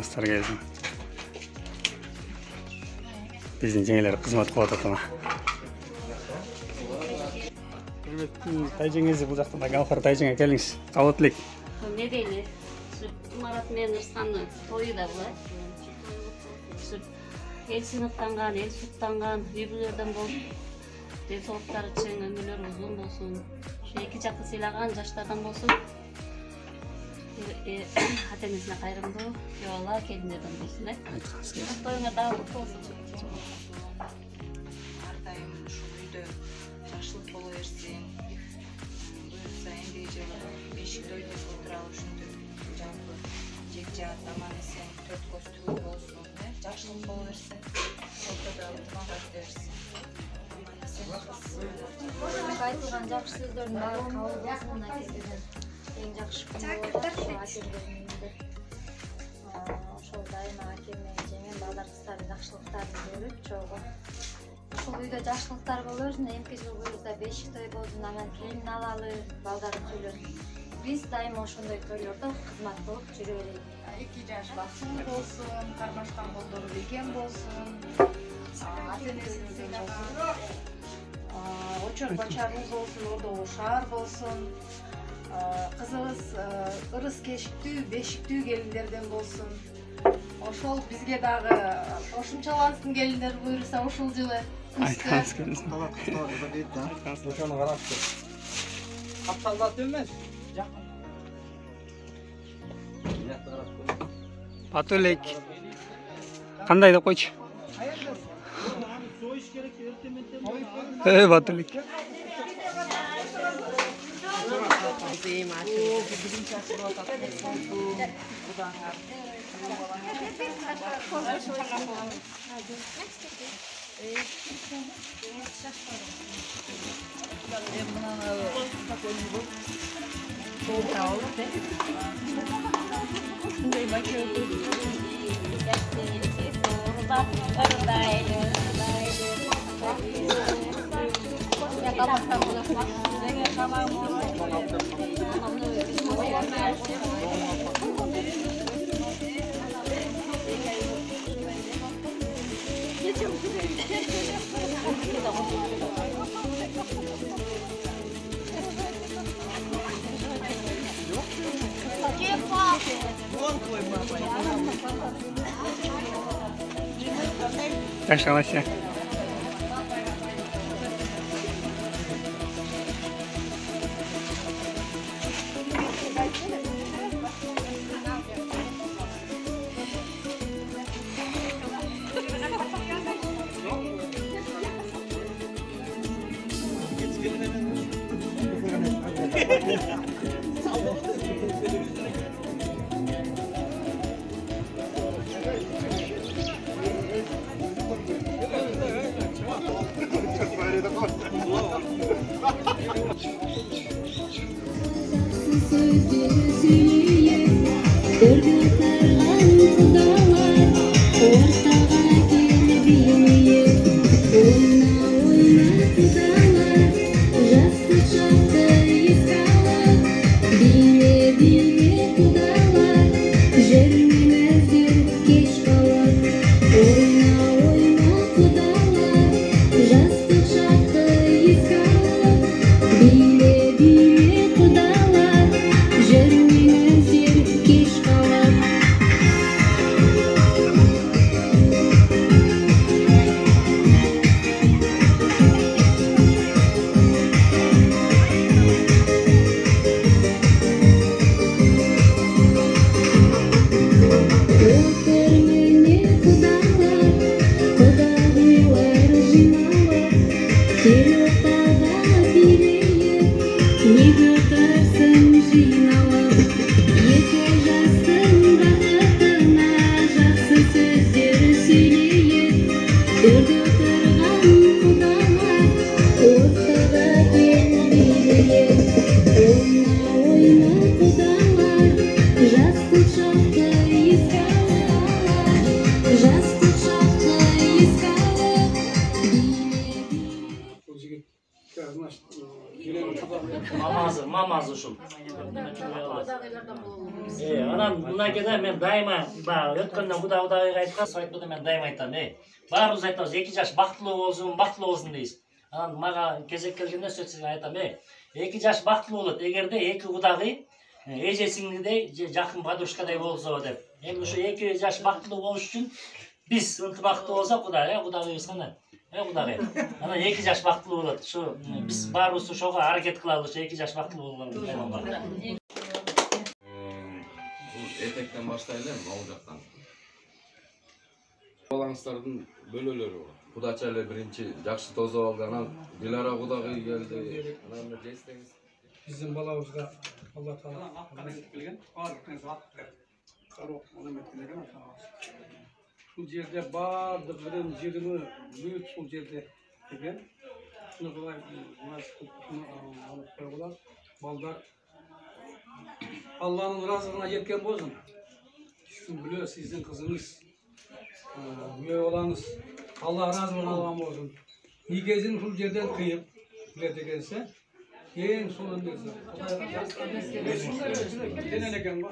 Dostlar gelsin. Bizim жеңелер қызмет қылып жатыр. Құрметті тайжеңізді бұл жақтан Гаухар тайжеңе келіңіз. Қабыл тілек. Не дейли? Марат мен Ырсанның тойы да былай. Ел сыныптанған, ел суттанған, үй-бүлерден болып, денсаулықтары чың, өмірлері ұзын болсын. Екі жақты сыйлаған жаштардан болсын. Ата-енесіне қайырымды, күйеуала, келіндерден болсын. Тойыңа дағылық болсын. Әрдайым ушул үйдө жакшылык боло берсин. Буюрса энди жылы бешикте ойдоп отуралы ушинтип жалпы жекжат аман эсен төрт көз түгүү болсун, жакшылык боло берсин. Ортодо ынтымак айта берсин. Айтылган жакшы сөздөрдүн баары кабыл болсун, акелерден эң жакшы күн болот. Акелерден ошол дайыма акеме жемен балдар кыздардын жакшылыктарын көрүп чогуу. Ушул үйдө жакшылыктар боло берсин. Эмки жыл буюрса бешик той болсун, анан келин алалы, балдарын сүйлөсүн. Биз дайыма ошондой тойлордо кызмат кылып жүрө берели. 2 жаш басым болсун, кармашкан колдору бекем болсун. Ата-энесин сыйлаган очор бачар уул болсун, ордогу шаар болсун. Кызыбыз ырыс кешиктүү, бешиктүү келиндерден болсун. Ошол бизге дагы кошумчалансын келиндер буюрса ушул жылы. Айтқаныз келіңіз. Ошону карап тур. Капталдатып эмес. Батулек. Қандай деп қойшы? Батулек. Yaşalaşa. Mamazı uşul. Анан мына кезде мен дайыма баягы өткөндө Кудайга айткан мен дайыма айтам, баарыбыз айтабыз 2 жаш бактылуу болсун дейбиз. Анан мага кезек келгенде сөз сизге айтам, 2 жаш бактылуу болот, эгерде 2 кудагый эже сиңдидей же жакын подружкадай болсо деп. Эми ушу 2 жаш бактылуу болуш үчүн биз ынтымактуу болсок, Кудайыбыз кандай? Кудагый. Анан 2 жаш бактылуу болот. Ушу биз баарыбыз ошого аракет кылабыз, 2 жаш бактылуу болгонго. Этектен баштайлы, ал жактан. Балаңыздардын бөлөлөрү бар. Кудача эле биринчи жакшы тозоп алды, анан Дилара кудагый келди. Анан жестеңиз. Биздин балабызга Алла таала аманет келген. Барлык нерсе аттыр. Кароо аманет келген ата-анабыз. Ушул жерде бардыгынын жырымы бүт ушул жерде келген. Шуну кылай, алып койгула. Балдар Алланын разыгына жеткен болсун. Сиздин бүлө, сиздин кызыңыз, күйөө балаңыз Алла разыгын алган болсун. Негезин ушул жерден кыйып, билет экенсе, эң сонун нерсе. Кудайга экен го.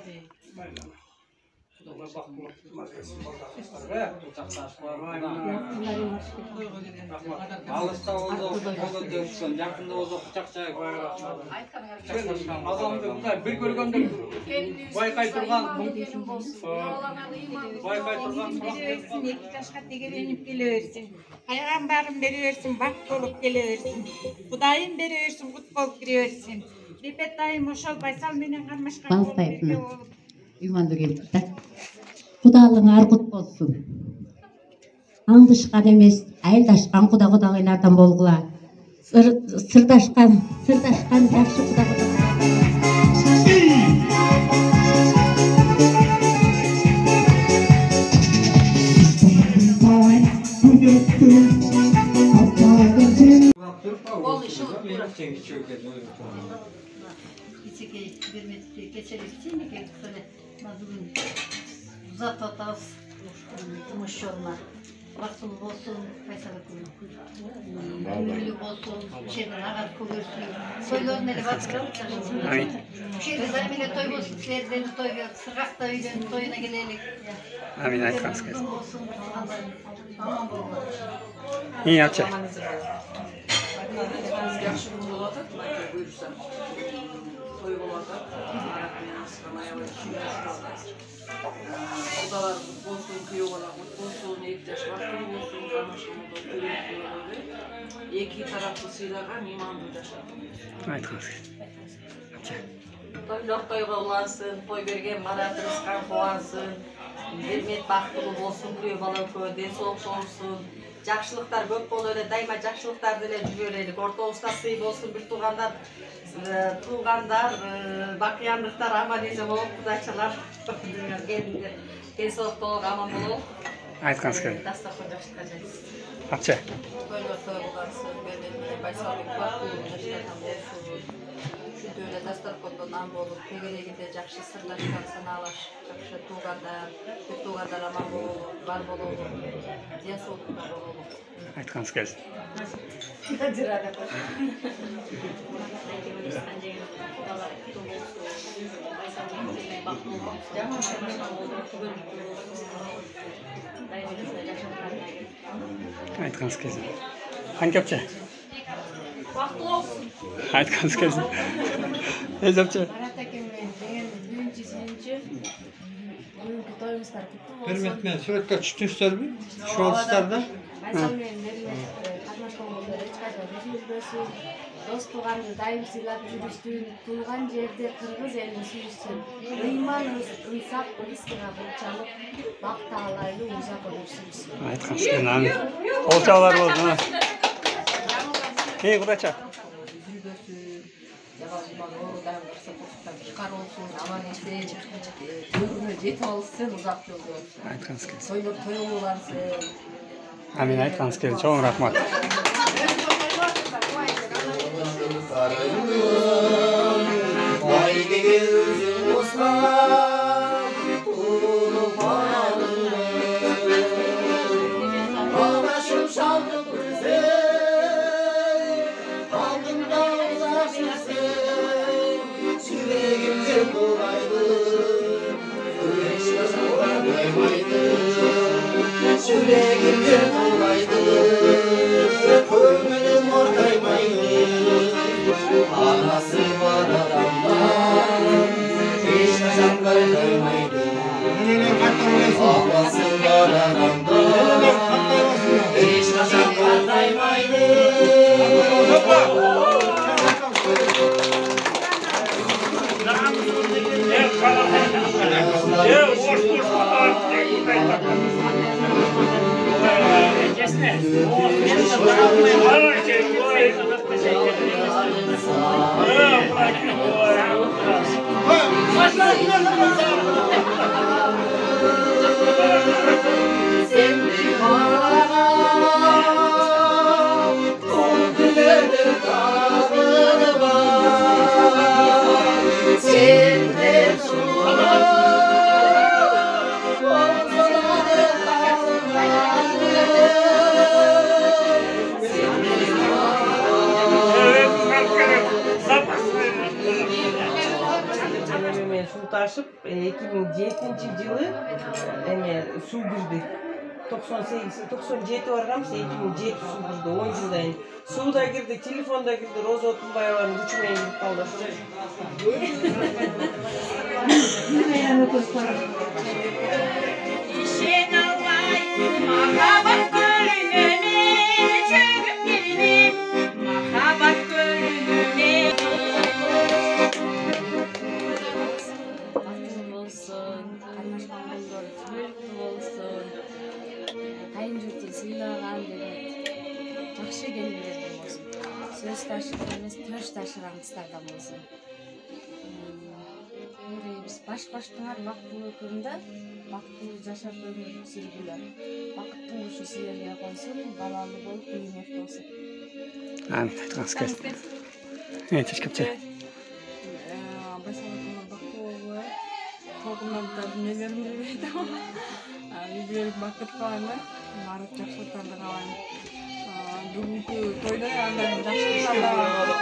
Алыста болсо колдон өпкөн, жакында болсо кучак жайып адамды мындай бир көргөндө байкай турган берсин, 2 жашка тегеренип келе берсин. Пайгамбарым бере берсин, бак болуп келе берсин. Кудайым бере берсин, кут болуп кире берсин. Репет айым ошол Байсал менен кармашкан болуп Үйманды келдік та. Құдалың арғыт болсын. Аңдышқан емес, айылдашқан құдағылардан болғыла. Сырдашқан жақшы құдағылар. Бүгін ұзат отауыз жұмыс жолына бақсыл болсын, Байсал өмірлі болсын, жердің ағат көгерсін, тойларын әлі батырып, жерді зәмелі той болсын, сілерден той келді, сырғақта үйден тойына келелік. Амин, айтқаныз келді. Аман болған. İyi yapacak. Yaxşı gün болады, buyursa. Toy болады, Arapмен асқанай ой Құдалар болсын, күйеу бала болсын, 2 жаш бақытты болсын, тамашамызды көріп, 2 тараптуу сыйлаған иманды жашап. Айтқаныз келді. Тойлық тойға улансын, той берген бара тырысқан қуансын, бермет бақыттылы болсын, күйеу бала көп, денсаулық болсын. Жақшылықтар көп болу эле, дайыма жақшылықтарды эле жүрө элек. Ортобузда сый болсын, бир туугандар, бакыяндыктар аман эсен болуп, кудайчалар денсаулык болуп аман болуп. Айтканыз келди. Дастархан жакшылыкка жайсыз. Апча. Тойлор той кыларсыз, менен Байсалдын бактылуу жаштардан болсун. Ушинтип эле дастарханда нан болуп, тегерегинде жакшы сырлашкан саналаш, жакшы туугандар, бүт туугандар аман бололу, бар бололу, денсаулыкта бололу. Айтканыз келди. Aytqanız kelsin. Hangi apça? Бактылуу болсун. Aytqanız kelsin. Ez apça. Hürmetmen sürekli çıkmışlar mı? Şu oluşlarda. Дос тууганды дайым сыйлап жүрүштүн, туулган жерде кыргыз элин сүйүшсүн. Ыйман ынсап рызкыга бурчалып, бак таалайлы узак өмүрсүнсүн. Aytqanız kelsin. Amin. Olçalar bolsun. Ey Кудайча. Aytqanız kelsin. Amin, aytqanız kelsin. Çoğun rahmat. Yüreğimde kolaydı Yüreğimde dolaydı Köngülüm ortaymaydı Anası var adamdan Hiç kaçan kaymaydı Ablası var adamdan Hiç kaçan kaymaydı Taşıp 2007 yılı su girdi. 97 vargamsa 2007 su girdi. 10 yıldan. Su da girdi, telefon da girdi. Roza Otunbayeva'nın güçüne girip kaldı. İşin alay, mahabat gölüne çöküp gelini, mahabat gölüne. Baktığım olsun, kaynaşmamızlar tübelікli olsun, kayın jurtun sıylagan demek, жақсы келіндерден болсын, сөз ташыған емес, төш ташыған кыздардан болсын. Biz baş-baştыңар бактылуу күндө, бактылуу жашап өмүр сүргүлөр. Бакыттын кушу силерге койсун, балалуу болуп, үйүңөр болсун. Амин, айтқаныңыз келсін. Тешкепче. Басалыкыңар бактылуу, тогундан нелерин билбейт ама. Үйгөлүк бакыт каалайм, барып жакшылыктарды каалайм. Бүгүнкү тойдо андан жакшылыктарды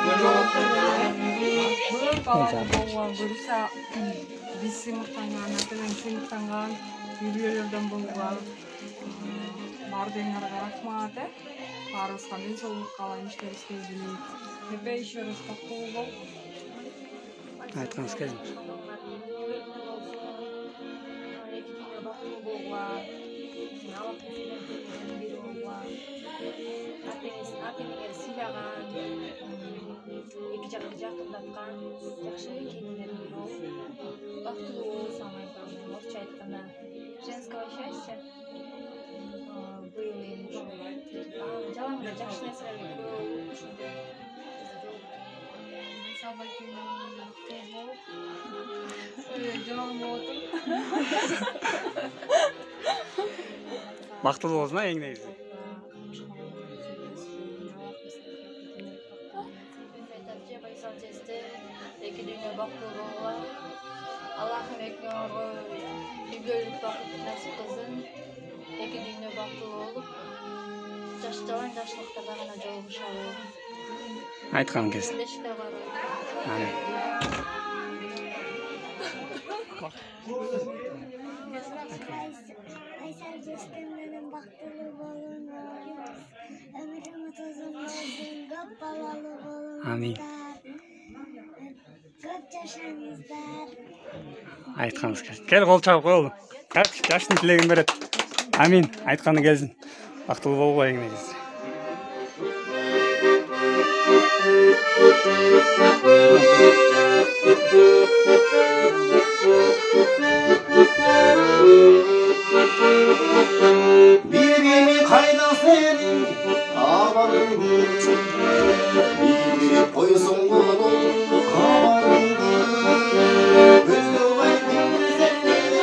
буюрса биз сыймыктанган, атынан сыймыктанган үйгөлөрдөн болууга баардыгыңарга рахмат. Баарыбызга мен соолук каалайм, иштерибизге билейт. Эпе еще раз бактылуу бол. Айтқаныңыз келсін. Атеңер сыйлаган, эки жакты жакындаткан, жакшы келиндер болуп, бактылуу болсоң айтам, орусча айтканда, женского счастья. Быйыл эми жалаңда жакшы нерселерге көп ушундай. Сабай келиндер болуп, жалаңда отуруп. Бактылуу болсун, эң негизи. Эки дүйнө бактылуу болуп, Аллахым экөөңөргө үйгөлүк бакыт насип кылсын. Эки дүйнө бактылуу болуп, жаштаган жакшылыктарда гана жолугушалы. Айтқаның келсін. Тилешке барып. Амин. Aysel Ceskenler'in baktığını bulunur. Ömrümüz uzun olsun, köp balalı bulunur. Amin. Köp yaşanızlar. Айтқаныңыз келсін. Кел, қол чабып қой, оğlum. Жаштың тілегін берет. Амин. Айтқаны келсін. Бақтылы болуға ең негізі. Birimi kayna senin avarın gülçün Biri koysun kolun kavarın Gözlü baydın senden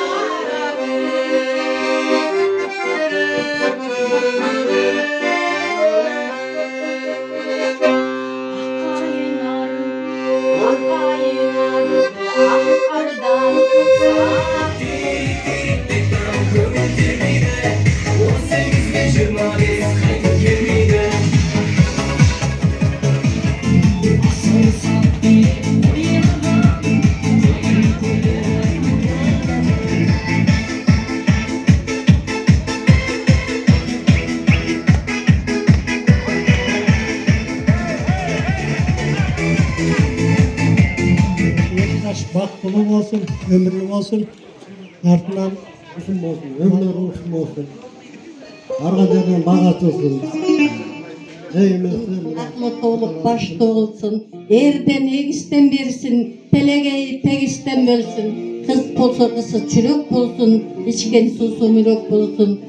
бактылуу болсун, өмүрлүү болсун. Артынан ушун болсун, өмүрлөрү ушун болсун. Арга жерден багатылсын. Аклы толук башты болсун. Эрден эгистен берсин, телегей тегистен бөлсүн. Кыз болсо кызы чүрөк болсун, ичкен суусу мүрөк болсун.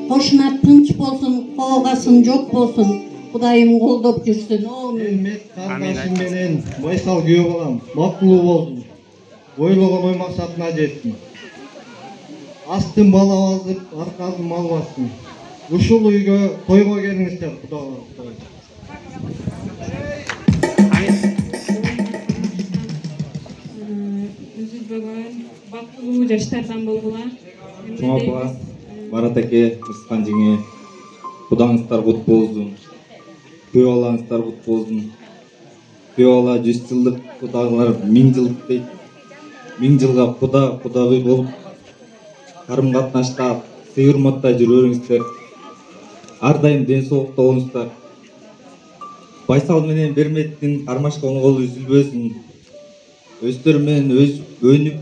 Кошуна тынч болсун, коогасын жок болсун. Кудайым колдоп жүрсүн. Эмет кардашым менен байсал күйөө балам, бактылуу болсун. Ойлогон ой максатына жетсин. Астын бала алып, аркасын мал бассын. Ушул үйгө тойго келиңиздер, Кудайга. Үзүлбөгөн бактылуу жаштардан болгула. Чоң апа, Барат эке, Ырскан жеңе, Кудаңыздар кут болсун. Күйөө балаңыздар кут болсун. Күйөө бала 100 жылдык, кудагылар 1000 жылдык дейт. 1000 жылга кудагый болуп, карым катнашта, сый урматта жүрөрүңүздөр. Ар дайым ден соолукта болуңуздар. Байсал менен Берметтин кармашкан колу үзүлбөсүн. Өздөрү менен өнүп,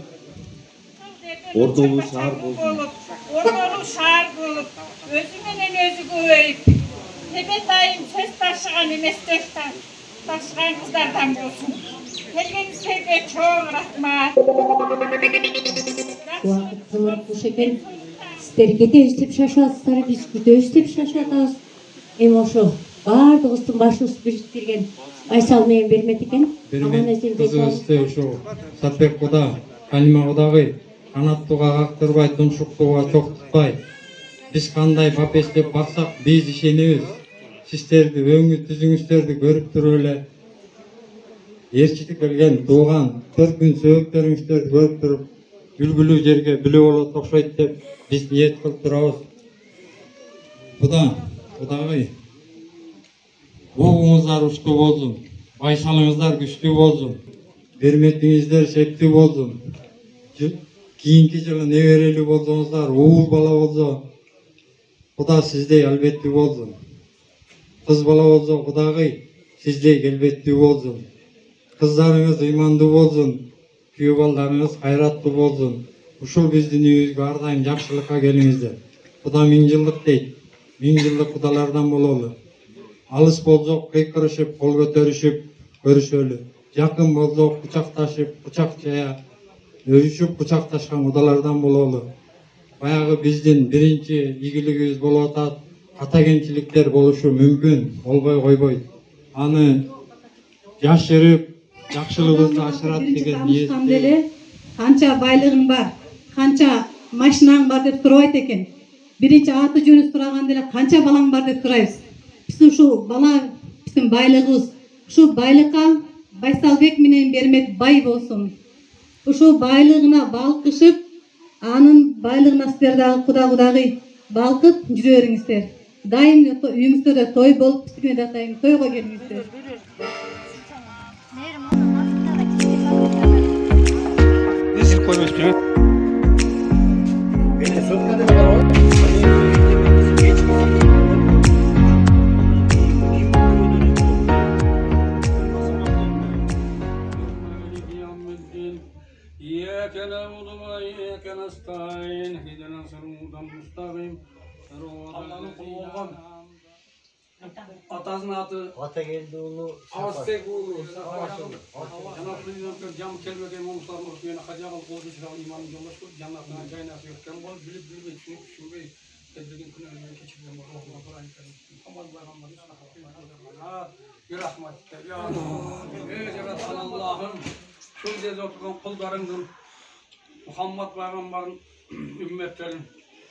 ордолуу шаар болсун. Ордолуу шаар болуп, өзү менен өзү көбөйүп, Себет айым сөз ташыган эмес сөз ташыган кыздардан болсун. Келгениңизге чоң рахмат. Убакыт кылып буш экен. Сиздер кетебиз деп шашасыздар, биз күтөбүз деп шашатабыз. Эми ошо баардыгыбыздын башыбыз бириктирген Байсал менен Бермет экен. Кызыбызды ушу Сатбек куда, Калима кудагы канаттууга кактырбай, тумшуктууга чоктутпай. Биз кандай бапестеп баксак, биз ишенебиз. Сиздерди өңү түзүңүздөрдү көрүп туруп эле эрчитип келген тууган 4 күн сөбөктөрүңүздөрдү көрүп туруп, үлгүлүү жерге бүлө болот окшойт деп биз ниет кылып турабыз. Кудагы оғуңыздар уштуу болсун, байсалыңыздар күчтүү болсун, Берметиңиздер септүү болсун. Кийинки жылы неберелүү болсоңуздар, уул бала болсо, Куда сиздей албеттүү болсун. Кыз бала болсо, Кудагы сиздей келбеттүү болсун. Кыздарыңыз ыймандуу болсун, күйөө балдарыңыз кайраттуу болсун. Ушул биздин үйүбүзгө ар дайым жакшылыкка келиңиздер. Куда 1000 жылдык дейт. 1000 жылдык кудалардан бололу. Алыс болсок кыйкырышып, кол көтөрүшүп көрүшөлү. Жакын болсок кучакташып, кучак жая өбүшүп кучакташкан кудалардан бололу. Баягы биздин биринчи ийгилигибиз болуп атат. Ката кемчиликтер болушу мүмкүн, болбой койбойт. Аны жашырып, жакшылыгыбызды ашырат деген ниетте. Канча байлыгың бар, канча машинаң бар деп сурабайт экен. Биринчи аты жөнү сураганда эле канча балаң бар деп сурайбыз. Биз ушул бала биздин байлыгыбыз. Ушул байлыкка Байсалбек менен Бермет бай болсун. Ушул байлыгына балкышып, анын байлыгына сиздер дагы Кудагы балкып жүрөрүңүздөр. Дайым үйүңүздөрдө той болуп, сиздерге да дайым тойго келиңиздер. إياك نعبد وإياك نستعين اهدنا الصراط المستقيم Allah'ın kulu olgan atasının adı Atageldoğlu Avastegoğlu Cenab-ı cam kelbege mumsarını suyuna hacağıl kodu şiral imanın yoldaşı cennetine caynası yokken bol bilip bilip düşünmeyi tedbirgin kını ölüye geçirgen bol Allah'ına Kur'an-ı Kerim Amal bayramları bir rahmetle ya ey yaratan Allah'ım şu dez oturan kullarından Muhammed Peygamber'in ümmetlerin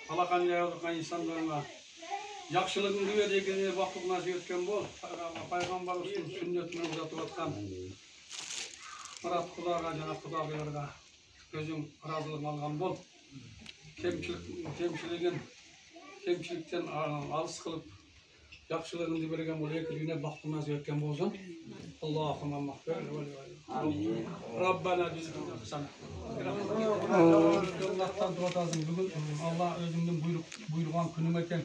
Alakan yazıkan insanlarına Yakşılığın dünyadaki vakıf nasip etken bol Peygamber'in sünnetini uzatıp atkan Murat Kudağa, Cenab-ı Kudağı'larga gözün razılığını algan bol Kemçilikten alыс kılıp Yakşılığını bergen bol ekiliğine vakıf nasip etken bolsun Allah'ıma mahfir Rabbana bizden sana Allah'tan duatasın bugün Allah özümden buyurgan günüm eken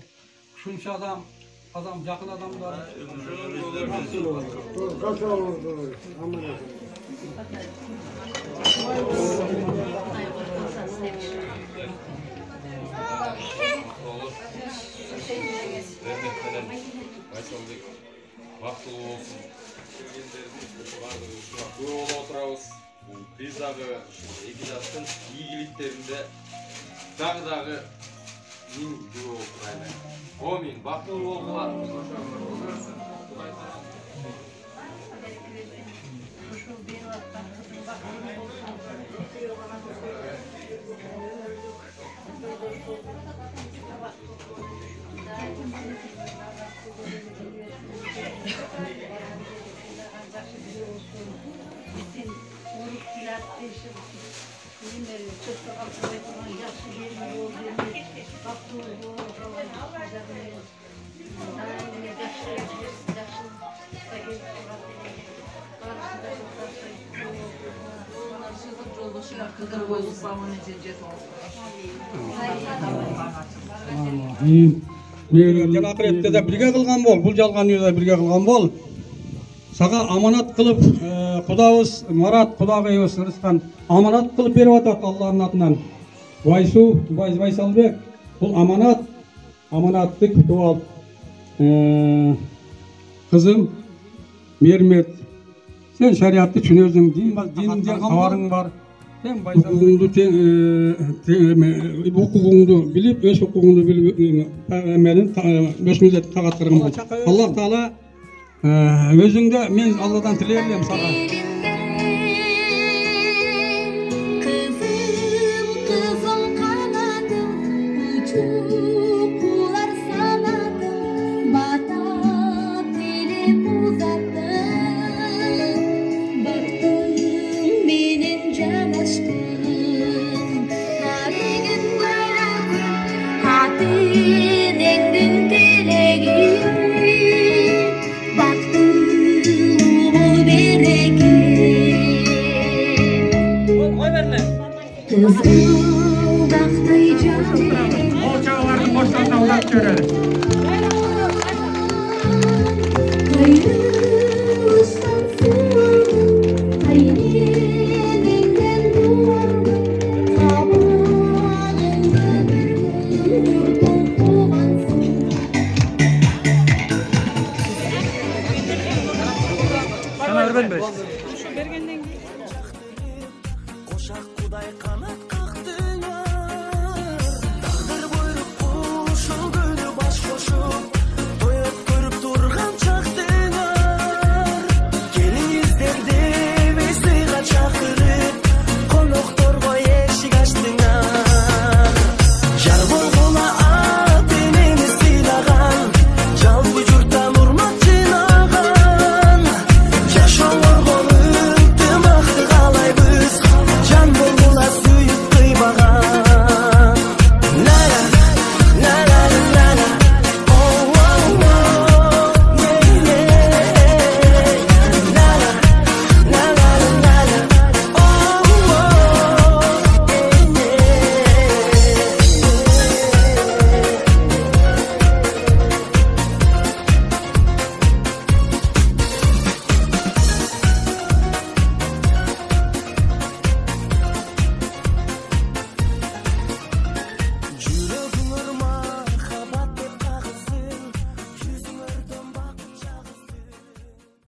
şunca adam yakın adamlar Байсалбек бактылуу болсун. Келгендерибиз баардыгы ушуга көп болуп отурабыз. Бул кризагы эки жактын ийгиликтеринде дагы миң күбө болуп турайлы. Амин. Бактылуу болгула. Жана акыретте да бирге кылган бол, бул жалганы да бирге кылган бол. Сага аманат кылып Кудабыз Марат Кудагыйыбыз ырыскан аманат кылып берип атат Алланын атынан. Байсу Байсалбек бул аманатты күтүп алып кызым Мермет сен шариатты түшүнөсүң, динден кабарың бар. Сен укугуңду билип, өз укугуңду билип, өз милдетти тагаттырган бол. Аллах Таала өзүңдө мен Алладан тилейм сага. Sana öğrenmez.